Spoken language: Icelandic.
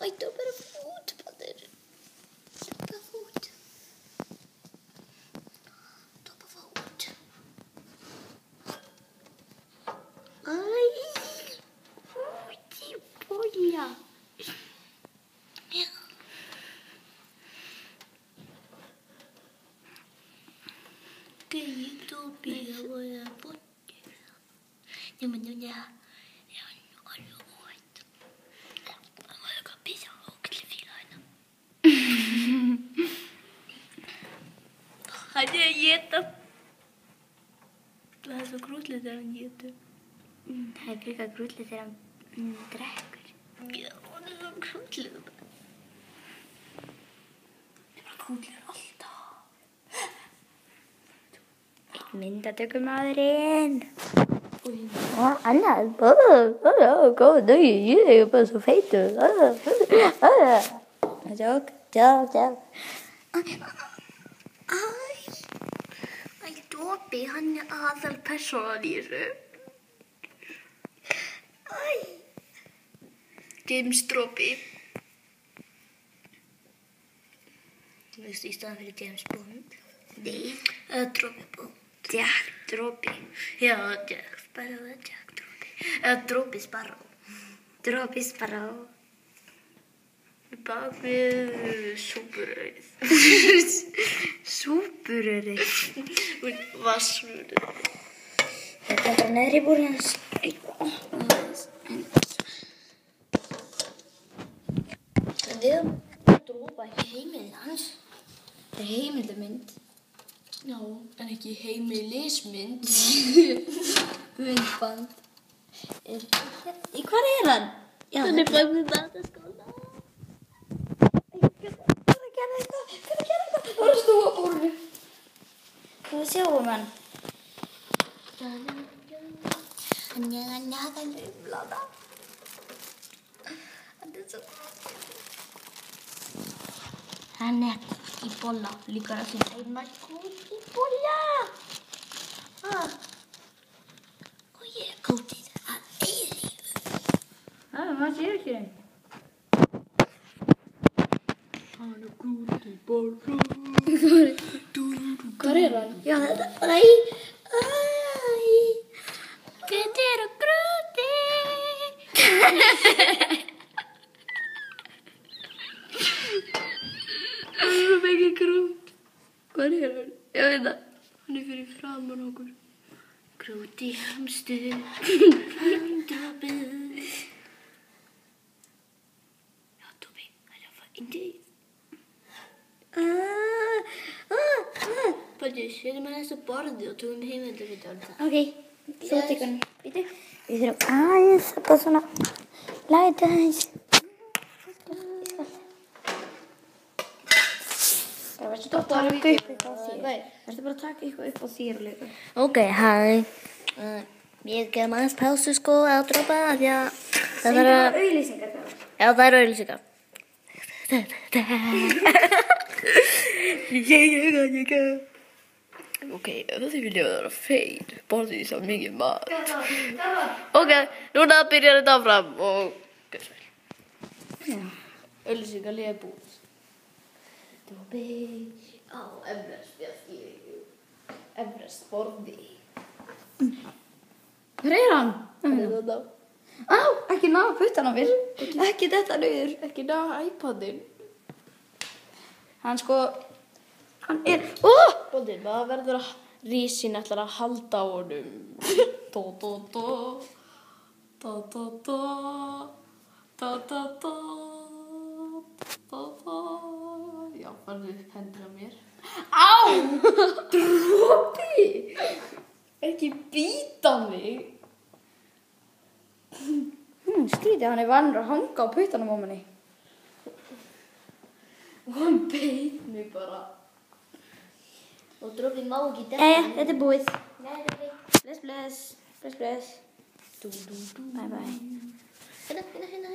Æ, droppar af fút, Baldur. Droppar af fút. Droppar af fút. Æ, fúti bolla. Ja. Kayak topi warna putih. Namanya hann er að éta. Það er svo grútlegt þegar hann étur. Það er líka grútlegt þegar hann drekkur. Já, hann er svo grútlegt. Það er bara grútlegt alltaf. Myndatökumaðurinn. Og annað. Góð dagi, ég er bara svo feitur. Tjók. Æ, Dobby, hann er aðalpersónan í þessu. Æ. James Dobby. Þú veist, í staðan fyrir James Bond. Nei. Dobby Bond. Jack Dobby. Já, Jack Sparrow, Jack Dobby. Dobby Sparrow. Dobby Sparrow. Bak við súpurauð. Súpurauð. Vassrúrið. Þetta er bara neðri búrið hans. Við drópa ekki heimilið hans. Það er heimildamynd. Já, en ekki heimilismynd. Myndband. Hvar er hann? Hann er bak við mataskóla. Það er stóa búrið. Hvað sjáum hann? Hann er umlada. Hann er svo gott. Hann er í bolla. Líka að finna einmætt í bolla. Og ég er gótið að eilífu. Maður sér ekki þeim. Hann er gótið í bolla. Hvar er hann? Já, þetta er bara Grettir og Gróti. Það er svo mikið grút. Hvar er hann? Ég veit það. Hann er fyrir framan okkur. Gróti hamstur. Dobby. Já, Dobby. Það er að fara inn til. Baldur, setjum að þessu borði og tökum heimildarmynd á það. Ok, þú tekur hann. Býtu. Við þurfum aðeins að bara svona læta aðeins. Það verður bara að taka upp á þér. Verður bara að taka eitthvað upp á þér líka. Ok, hæ. Ég gef aðeins pásu sko að droppa því að það Það er er auðlýsingar það. Já, það er auðlýsingar. Ok, ef þið vilja vera fein, borðið því svo mikið mat. Ok, núna byrjar þetta áfram og gjörðu svo vel. Auðlýsingar liða búið. Dobby á Everest, Everest borði. Hvar er hann? Þetta. Á, ekki ná puttan á mér. Ekki þetta niður. Ekki ná iPadinn. Hann sko, hann er, Bóndin, maður verður að rísin ætlar að halda á honum. Dó. Já, farðu upp hendur á mér. Á! Dropi! Ekki býta mig. Skrítið, hann er vanur að hanga á puttanum á manni. Og hann beit mig bara. Og Dropi má ekki detta. Þetta er búið. Nei, Dropi. Bless. Bye bye. Hérna.